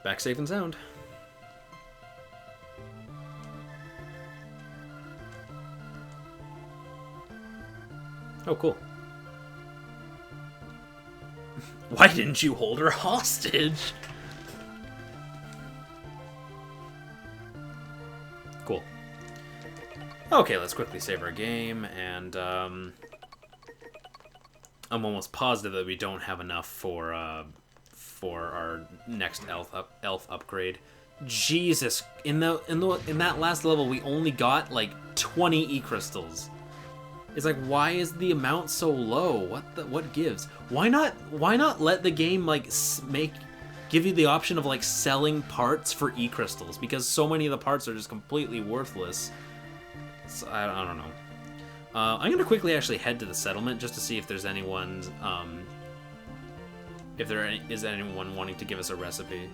Back safe and sound. Oh, cool. Why didn't you hold her hostage? Cool. Okay, let's quickly save our game, and I'm almost positive that we don't have enough for our next elf upgrade. Jesus, in that last level, we only got like 20 E-crystals. It's like, why is the amount so low? What gives? Why not let the game like give you the option of like selling parts for E-crystals, because so many of the parts are just completely worthless. So, I don't know. I'm gonna quickly actually head to the settlement just to see if there's anyone is anyone wanting to give us a recipe.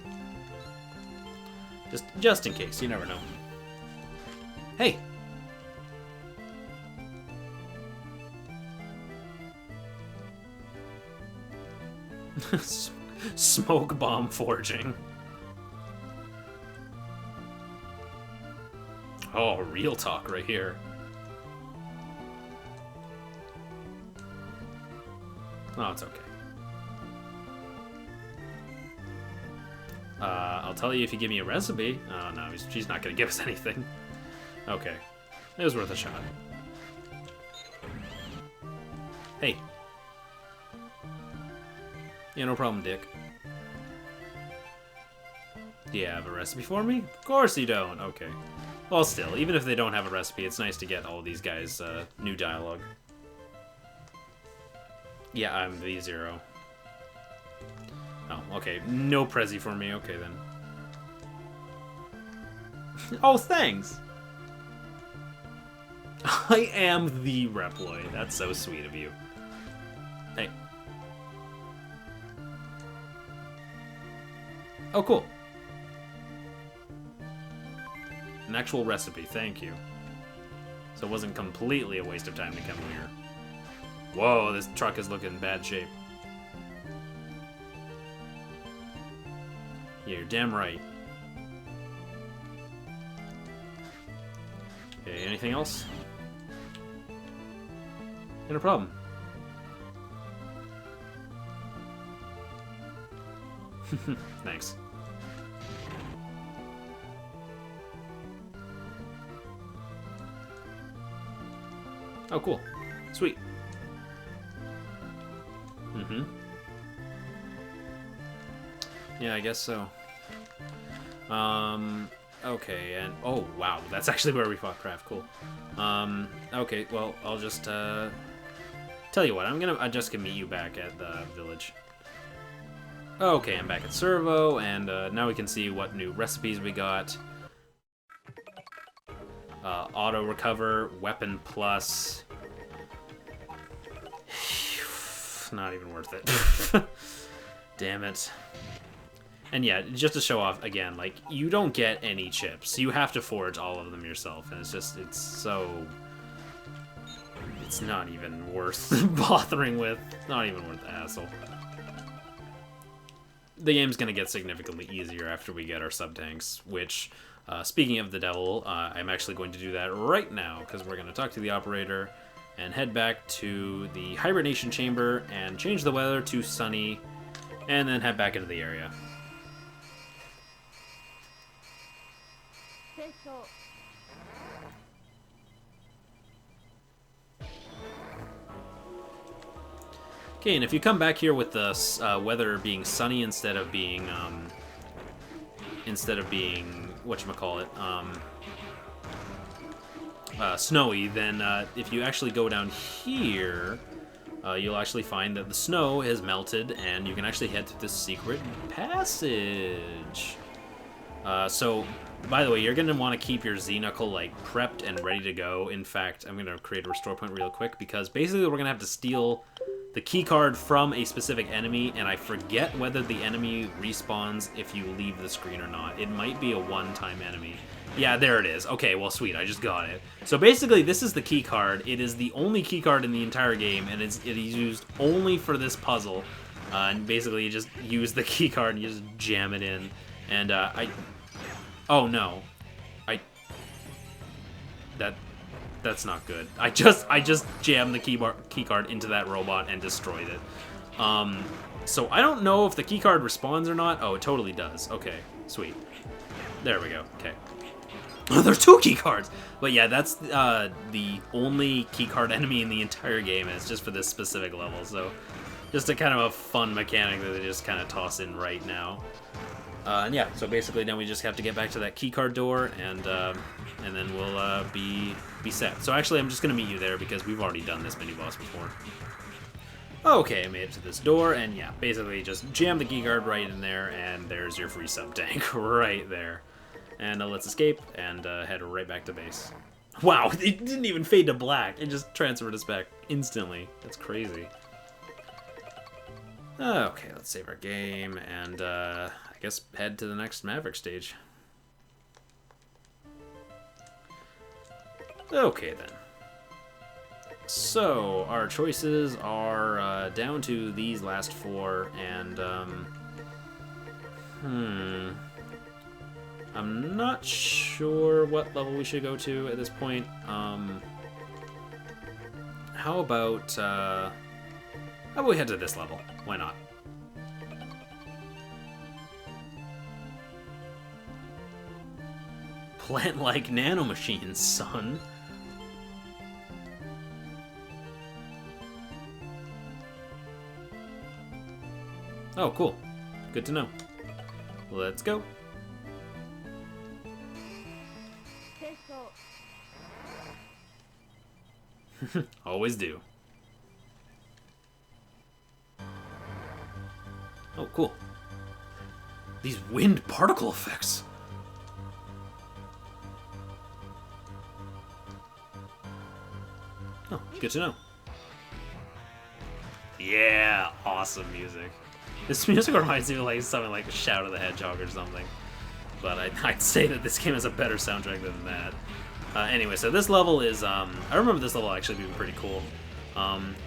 Just in case, you never know. Hey. Smoke bomb forging. Oh, real talk right here. Oh, it's okay. I'll tell you if you give me a recipe. Oh, no, she's not going to give us anything. Okay. It was worth a shot. Hey. Yeah, no problem, Dick. Do you have a recipe for me? Of course you don't. Okay. Well, still, even if they don't have a recipe, it's nice to get all these guys new dialogue. Yeah, I'm the zero. Oh, okay. No Prezi for me. Okay, then. Oh, thanks! I am the reploid. That's so sweet of you. Hey. Oh, cool. An actual recipe, thank you. So it wasn't completely a waste of time to come here. Whoa, this truck is looking in bad shape. Yeah, you're damn right. Okay, anything else? No problem. Thanks. Oh, cool. Sweet. Mm-hmm. Yeah, I guess so. Okay, and... Oh, wow, that's actually where we fought Craft. Cool. Okay, well, I'll just, tell you what, I'm just gonna meet you back at the village. Okay, I'm back at Servo, and, now we can see what new recipes we got. Auto recover, weapon plus... Not even worth it. Damn it. And yeah, just to show off again, like, you don't get any chips. You have to forge all of them yourself, and it's not even worth bothering with. Not even worth the hassle. The game's gonna get significantly easier after we get our sub-tanks, which, speaking of the devil, I'm actually going to do that right now, because we're gonna talk to the operator and head back to the hibernation chamber and change the weather to sunny, and then head back into the area. Okay, and if you come back here with the weather being sunny instead of being whatchamacallit, snowy, then if you actually go down here, you'll actually find that the snow has melted, and you can actually head through this secret passage. So, by the way, you're going to want to keep your Z-Knuckle, like, prepped and ready to go. In fact, I'm going to create a restore point real quick, because basically we're going to have to steal the key card from a specific enemy, and I forget whether the enemy respawns if you leave the screen or not. It might be a one-time enemy. Yeah, there it is. Okay, well, sweet, I just got it. So basically, this is the key card. It is the only key card in the entire game, and it is used only for this puzzle. And basically, you just use the key card and you just jam it in. And oh no, that's not good. I just jammed the key card into that robot and destroyed it. So I don't know if the key card respawns or not. Oh, it totally does. Okay, sweet. There we go. Okay. Oh, there's 2 key cards! But yeah, that's the only key card enemy in the entire game, and it's just for this specific level, so just a kind of a fun mechanic that they just kind of toss in right now. And yeah, so basically now we just have to get back to that key card door, and then we'll be set. So actually, I'm just going to meet you there, because we've already done this mini-boss before. Okay, I made it to this door, and yeah, basically just jam the key card right in there, and there's your free sub-tank right there. And let's escape and head right back to base. Wow, it didn't even fade to black. It just transferred us back instantly. That's crazy. Okay, let's save our game and I guess head to the next Maverick stage. Okay then. So our choices are down to these last 4, and I'm not sure what level we should go to at this point. How about we head to this level? Why not? Plant-like nanomachines, son. Oh, cool. Good to know. Let's go. Always do. Oh, cool. These wind particle effects. Oh, good to know. Yeah, awesome music. This music reminds me of like something like Shadow the Hedgehog or something. But I'd say that this game has a better soundtrack than that. Anyway, so this level is, I remember this level actually being pretty cool.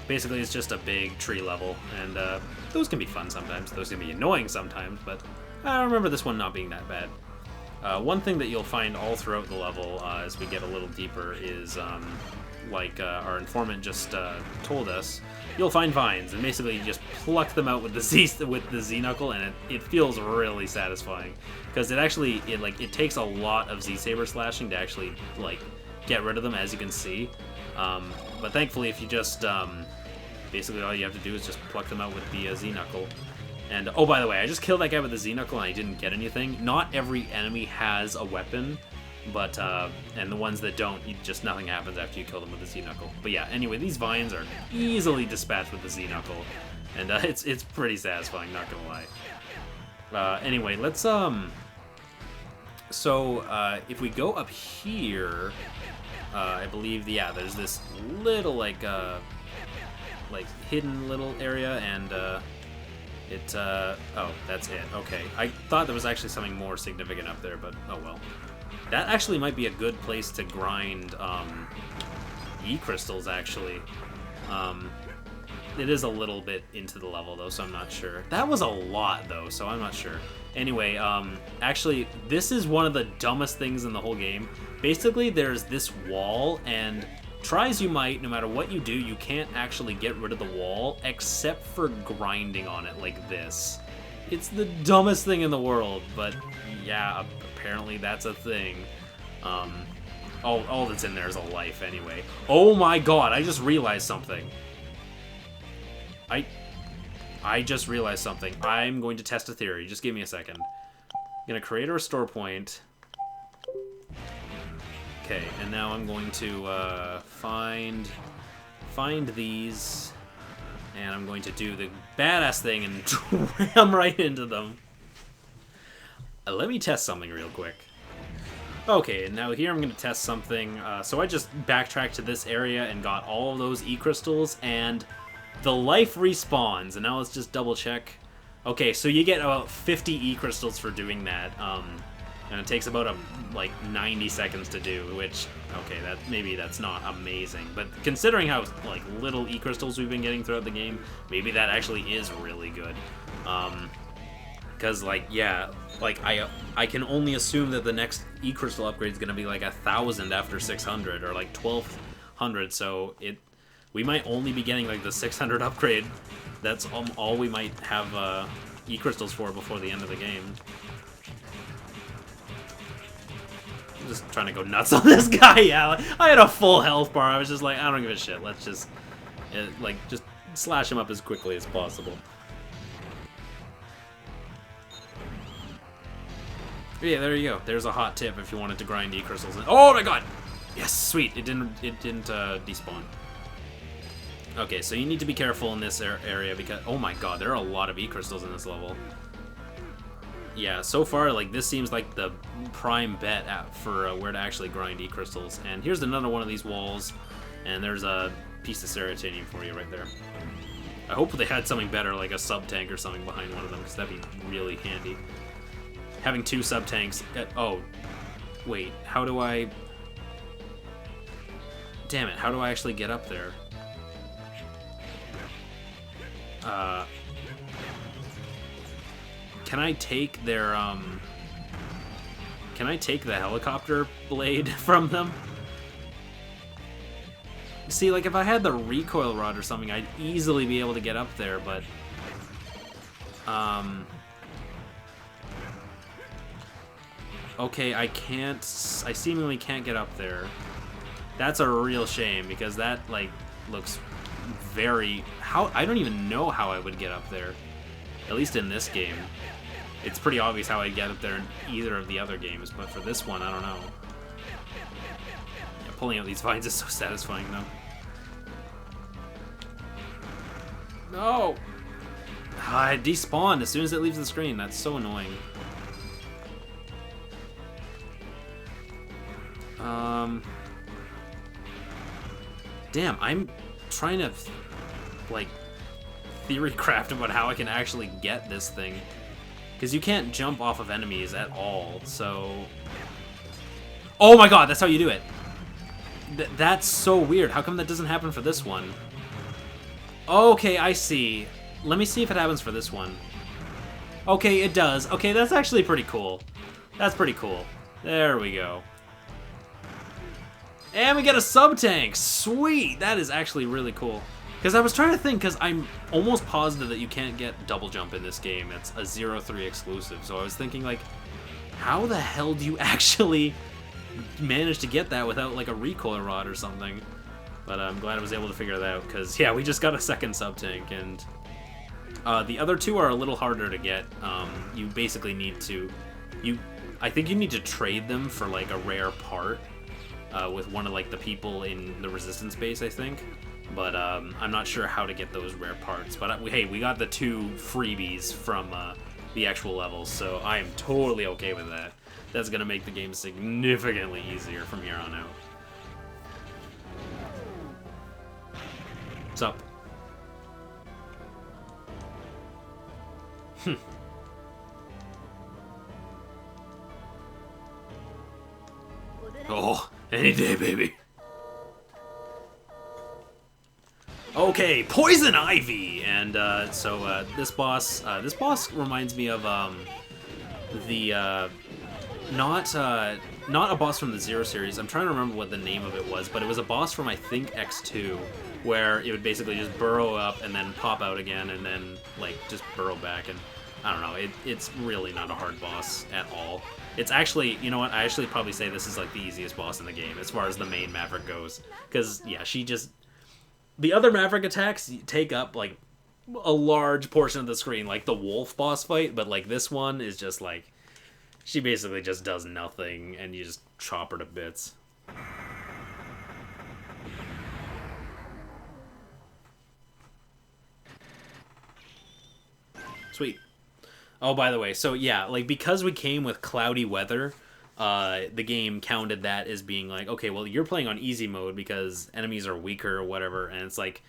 Basically, it's just a big tree level, and those can be fun sometimes. Those can be annoying sometimes, but I remember this one not being that bad. One thing that you'll find all throughout the level as we get a little deeper is, like our informant just told us, you'll find vines, and basically you just pluck them out with the Z knuckle, and it feels really satisfying because it takes a lot of Z saber slashing to actually like get rid of them, as you can see. But thankfully, if you just basically all you have to do is just pluck them out with the Z knuckle. And oh, by the way, I just killed that guy with the Z knuckle and I didn't get anything. Not every enemy has a weapon. But, and the ones that don't, just nothing happens after you kill them with the Z-Knuckle. But yeah, anyway, these vines are easily dispatched with the Z-Knuckle. And it's pretty satisfying, not gonna lie. Anyway, let's, so, if we go up here, I believe, yeah, there's this little, like hidden little area, and, oh, that's it, okay. I thought there was actually something more significant up there, but oh well. That actually might be a good place to grind E-crystals, actually. It is a little bit into the level, though, so I'm not sure. That was a lot, though, so I'm not sure. Anyway, actually, this is one of the dumbest things in the whole game. Basically, there's this wall, and try as you might, no matter what you do, you can't actually get rid of the wall, except for grinding on it like this. It's the dumbest thing in the world, but yeah, apparently that's a thing. All that's in there is a life anyway. Oh my god, I just realized something. I just realized something. I'm going to test a theory. Just give me a second. I'm going to create a restore point. Okay, and now I'm going to find these, and I'm going to do the badass thing and ram right into them. Let me test something real quick. Okay, and now here I'm going to test something. So I just backtracked to this area and got all of those E-crystals, and The life respawns, and now let's just double check. Okay, so you get about 50 E-crystals for doing that, and it takes about like 90 seconds to do, which, okay, maybe that's not amazing, but considering how like little E-crystals we've been getting throughout the game, maybe that actually is really good. Because like, yeah, like I can only assume that the next E-crystal upgrade is gonna be like 1,000 after 600 or like 1,200, so we might only be getting like the 600 upgrade. That's all we might have E-crystals for before the end of the game. I'm just trying to go nuts on this guy. Yeah, I had a full health bar. I was just like, I don't give a shit. Let's just just slash him up as quickly as possible. Yeah, there you go. There's a hot tip if you wanted to grind E-crystals. Oh my god! Yes, sweet. It didn't despawn. Okay, so you need to be careful in this area because, oh my god, there are a lot of E-crystals in this level. Yeah, so far, like, this seems like the prime bet for where to actually grind E-crystals. And here's another one of these walls, and there's a piece of Ceratanium for you right there. I hope they had something better, like a sub-tank or something behind one of them, because that'd be really handy. Having 2 sub-tanks... oh, wait, how do I... Damn it, how do I actually get up there? Can I take their, Can I take the helicopter blade from them? See, like, if I had the recoil rod or something, I'd easily be able to get up there, but... Okay, I seemingly can't get up there. That's a real shame, because that, like, looks very... I don't even know how I would get up there. At least in this game. It's pretty obvious how I'd get up there in either of the other games, but for this one, I don't know. Yeah, pulling out these vines is so satisfying, though. No! It despawned as soon as it leaves the screen. That's so annoying. Damn, I'm trying to, like, theory craft about how I can actually get this thing. Because you can't jump off of enemies at all, so... Oh my god, that's how you do it! That's so weird. How come that doesn't happen for this one? Okay, I see. Let me see if it happens for this one. Okay, it does. Okay, that's actually pretty cool. That's pretty cool. There we go. And we get a sub-tank! Sweet! That is actually really cool. Because I was trying to think, because I'm almost positive that you can't get double jump in this game. It's a 0-3 exclusive. So I was thinking, like, how the hell do you actually manage to get that without, like, a recoil rod or something? But I'm glad I was able to figure that out, because, yeah, we just got a second sub-tank, and the other two are a little harder to get. You basically need to... I think you need to trade them for, like, a rare part with one of, like, the people in the Resistance base, I think. But I'm not sure how to get those rare parts. But hey, we got the 2 freebies from the actual levels, so I am totally okay with that. That's going to make the game significantly easier from here on out. What's up? Oh, any day, baby. Okay, Poison Ivy, and this boss reminds me of not a boss from the Zero series. I'm trying to remember what the name of it was, but it was a boss from, I think, X2, where it would basically just burrow up and then pop out again, and then like just burrow back. And I don't know, it's really not a hard boss at all. It's actually, you know what? I actually probably say this is like the easiest boss in the game as far as the main Maverick goes, because yeah, the other Maverick attacks take up, like, a large portion of the screen, like the wolf boss fight, but, like, this one is just, like, she basically just does nothing, and you just chop her to bits. Sweet. Oh, by the way, so, yeah, like, because we came with cloudy weather, the game counted that as being like, okay, well, you're playing on easy mode because enemies are weaker or whatever, and it's like,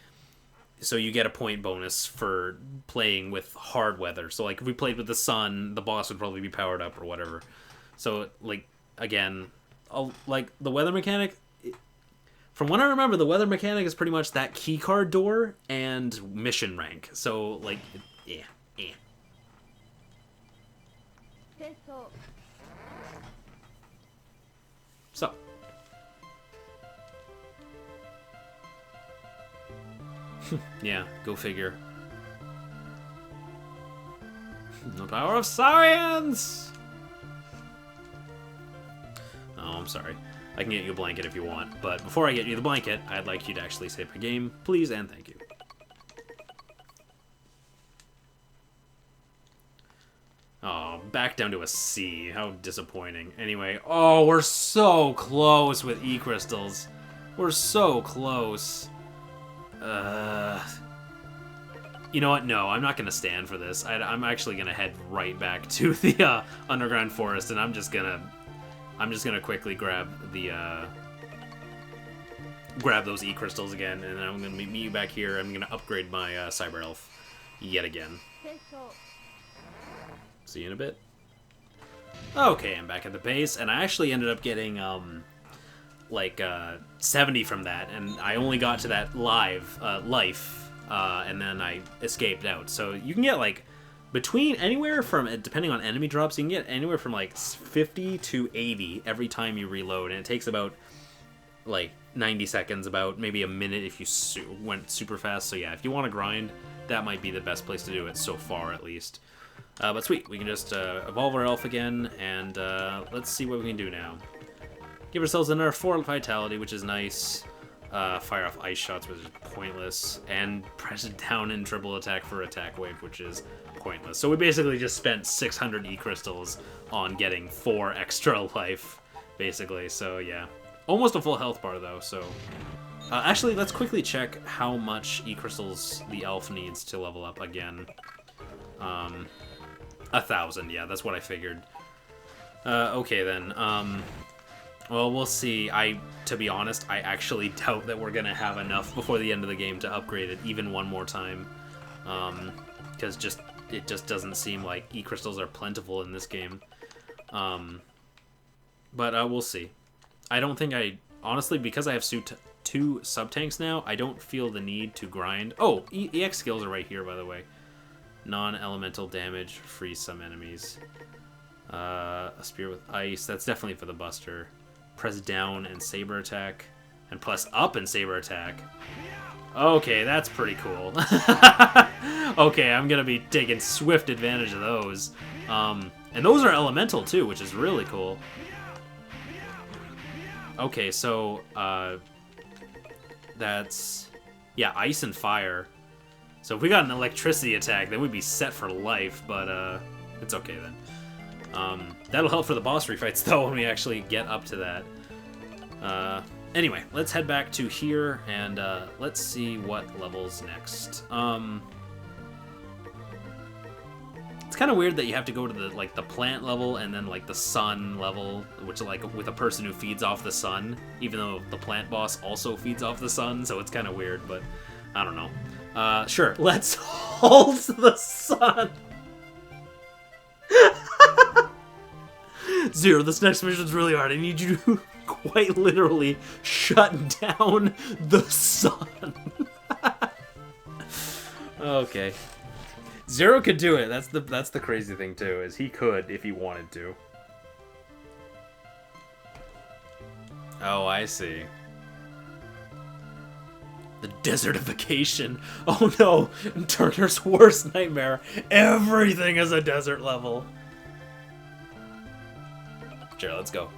so you get a point bonus for playing with hard weather. So like if we played with the sun, the boss would probably be powered up or whatever. So like again, like the weather mechanic. From what I remember, the weather mechanic is pretty much that keycard door and mission rank. So like, yeah. So. Yeah, go figure. The power of science! Oh, I'm sorry. I can get you a blanket if you want, but before I get you the blanket, I'd like you to actually save my game, please and thank you. Oh, back down to a C. How disappointing. Anyway, oh, we're so close with E-crystals. We're so close. You know what? No, I'm not going to stand for this. I'm actually going to head right back to the underground forest, and I'm just gonna quickly grab the grab those E-crystals again, and then I'm gonna meet you back here. I'm gonna upgrade my Cyber Elf yet again. See you in a bit. Okay, I'm back at the base, and I actually ended up getting like 70 from that, and I only got to that life, and then I escaped out. So you can get like between anywhere from, depending on enemy drops, you can get anywhere from like 50 to 80 every time you reload, and it takes about like 90 seconds, about maybe a minute if you went super fast. So yeah, if you want to grind, that might be the best place to do it so far, at least. But sweet, we can just evolve our elf again, and let's see what we can do now. Give ourselves another 4 vitality, which is nice. Fire off ice shots, which is pointless, and press it down in triple attack for attack wave, which is pointless. So we basically just spent 600 E-crystals on getting 4 extra life, basically. So yeah, almost a full health bar though. So actually, let's quickly check how much E-crystals the elf needs to level up again. 1,000. Yeah, that's what I figured. Okay then. Well, we'll see. To be honest, I actually doubt that we're gonna have enough before the end of the game to upgrade it even one more time. Because it just doesn't seem like E-crystals are plentiful in this game. But we'll see. I don't think honestly, because I have 2 sub-tanks now, I don't feel the need to grind. Oh, EX skills are right here, by the way. Non-elemental damage, freeze some enemies. A spear with ice, that's definitely for the buster. Press down and saber attack, and press up and saber attack. Okay, that's pretty cool. Okay, I'm gonna be taking swift advantage of those. And those are elemental too, which is really cool. Okay, so that's, yeah, ice and fire. So if we got an electricity attack, then we'd be set for life, but it's okay then. That'll help for the boss refights, though, when we actually get up to that. Anyway, let's head back to here, and let's see what levels next. It's kind of weird that you have to go to the plant level and then like the sun level, which like with a person who feeds off the sun, even though the plant boss also feeds off the sun, so it's kind of weird, but I don't know. Sure, let's hold the sun. Zero, this next mission's really hard. I need you to quite literally shut down the sun. Okay. Zero could do it. That's the crazy thing too, is he could if he wanted to. Oh, I see. The desertification. Oh no, Turner's worst nightmare. Everything is a desert level. Sure, let's go.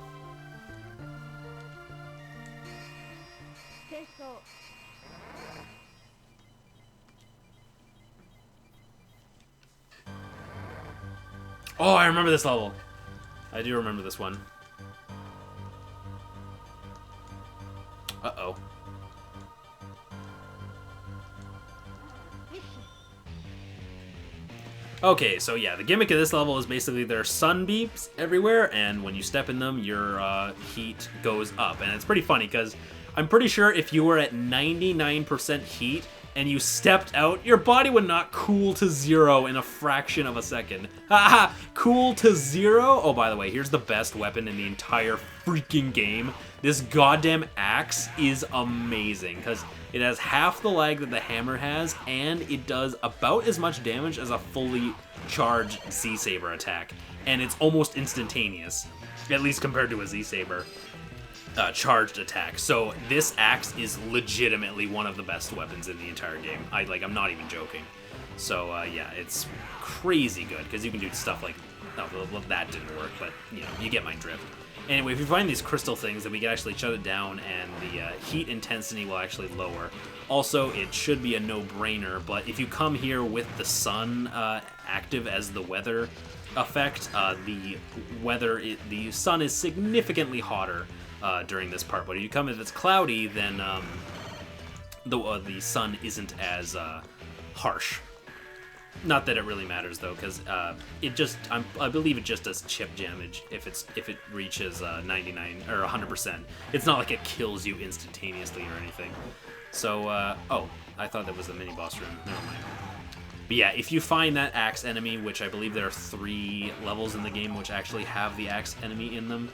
Oh, I remember this level. I do remember this one. Uh-oh. Okay, so yeah, the gimmick of this level is basically there are sun beams everywhere, and when you step in them, your heat goes up. And it's pretty funny, because I'm pretty sure if you were at 99% heat and you stepped out, your body would not cool to 0 in a fraction of a second. Haha, cool to 0? Oh, by the way, here's the best weapon in the entire freaking game. This goddamn axe is amazing, because it has half the lag that the hammer has, and it does about as much damage as a fully charged Z-Saber attack. And it's almost instantaneous, at least compared to a Z-Saber charged attack. So this axe is legitimately one of the best weapons in the entire game. I'm not even joking. So yeah, it's crazy good, because you can do stuff like, well, that didn't work, but you know, you get my drift. Anyway, if you find these crystal things, then we can actually shut it down, and the heat intensity will actually lower. Also, it should be a no-brainer, but if you come here with the sun active as the weather effect, the sun is significantly hotter during this part. But if you come if it's cloudy, then the sun isn't as harsh. Not that it really matters though, because I believe it just does chip damage if it reaches 99 or 100%. It's not like it kills you instantaneously or anything. So oh, I thought that was the mini boss room. Never mind. But yeah, if you find that axe enemy, which I believe there are 3 levels in the game which actually have the axe enemy in them,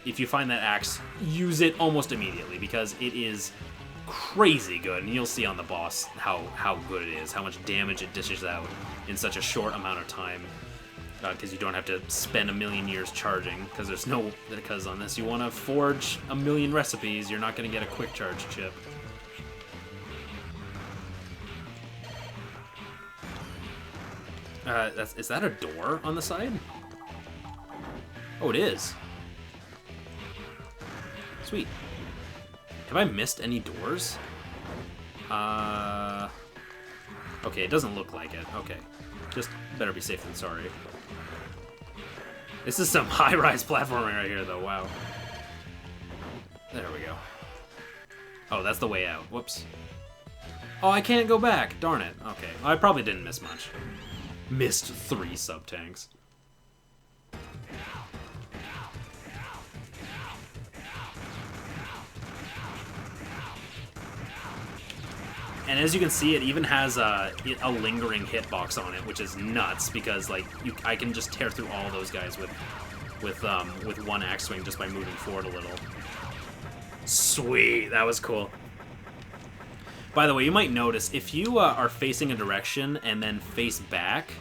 if you find that axe, use it almost immediately, because it is crazy good, and you'll see on the boss how good it is, how much damage it dishes out in such a short amount of time, because you don't have to spend a million years charging, because unless you want to forge a million recipes, you're not going to get a quick charge chip. Is that a door on the side? Oh, it is. Sweet. Have I missed any doors? Okay, it doesn't look like it. Okay. Just better be safe than sorry. This is some high-rise platforming right here, though. Wow. There we go. Oh, that's the way out. Whoops. Oh, I can't go back. Darn it. Okay. I probably didn't miss much. Missed 3 sub-tanks. And as you can see, it even has a lingering hitbox on it, which is nuts, because like I can just tear through all those guys with one axe swing just by moving forward a little. Sweet, that was cool. By the way, you might notice if you are facing a direction and then face back,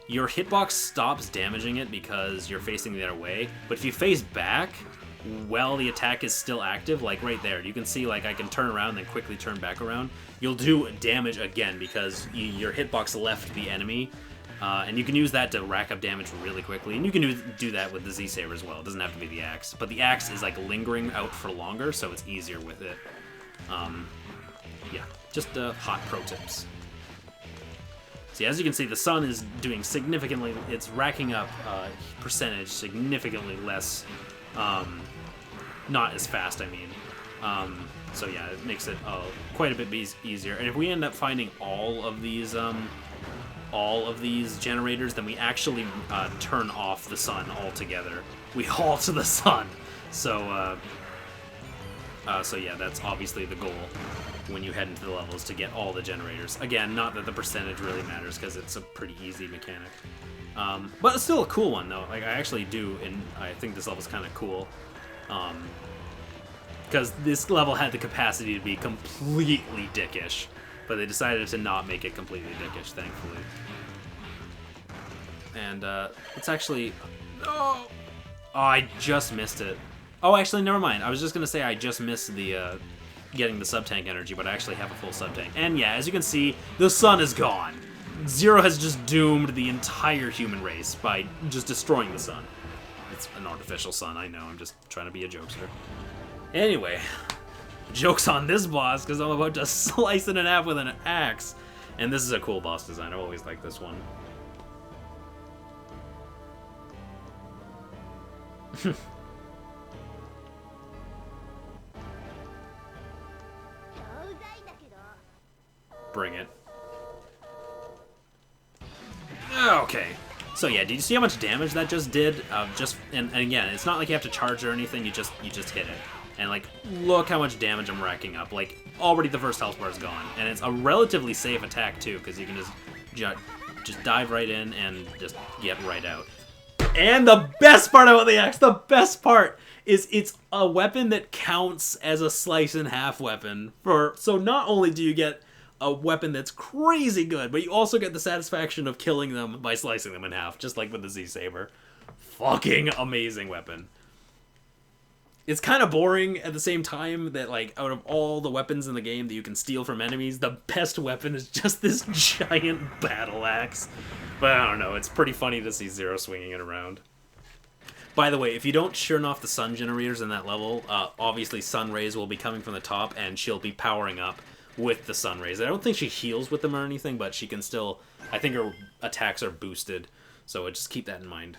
your hitbox stops damaging it because you're facing the other way. But if you face back, while the attack is still active, like right there, you can see like I can turn around and then quickly turn back around. You'll do damage again because your hitbox left the enemy, and you can use that to rack up damage really quickly. And you can do that with the Z-Saber as well. It doesn't have to be the axe, but the axe is like lingering out for longer, so it's easier with it. Yeah, just hot pro tips. See, as you can see, the sun is doing significantly. It's racking up percentage significantly less. Not as fast, I mean. So yeah, it makes it quite a bit easier. And if we end up finding all of these generators, then we actually turn off the sun altogether. We halt the sun. So yeah, that's obviously the goal when you head into the levels, to get all the generators. Again, not that the percentage really matters, because it's a pretty easy mechanic. But it's still a cool one, though. Like, I actually do, and I think this level's kind of cool. Because this level had the capacity to be completely dickish, but they decided to not make it completely dickish, thankfully. And, it's actually... Oh, I just missed it. Oh, actually, never mind. I was just going to say I just missed the, getting the sub-tank energy, but I actually have a full sub-tank. And yeah, as you can see, the sun is gone. Zero has just doomed the entire human race by just destroying the sun. It's an artificial sun, I know. I'm just trying to be a jokester. Anyway, joke's on this boss, because I'm about to slice it in half with an axe. And this is a cool boss design. I've always liked this one. Bring it. Okay. So yeah, did you see how much damage that just did? And again, it's not like you have to charge or anything. You just hit it. And, like, look how much damage I'm racking up. Like, already the first health bar is gone. And it's a relatively safe attack, too, because you can just dive right in and just get right out. And the best part about the axe, the best part, is it's a weapon that counts as a slice-in-half weapon. So not only do you get a weapon that's crazy good, but you also get the satisfaction of killing them by slicing them in half, just like with the Z-Saber. Fucking amazing weapon. It's kind of boring at the same time that, like, out of all the weapons in the game that you can steal from enemies, the best weapon is just this giant battle axe. But I don't know, it's pretty funny to see Zero swinging it around. By the way, if you don't turn off the sun generators in that level, obviously sun rays will be coming from the top, and she'll be powering up with the sun rays. I don't think she heals with them or anything, but she can still... I think her attacks are boosted, so just keep that in mind.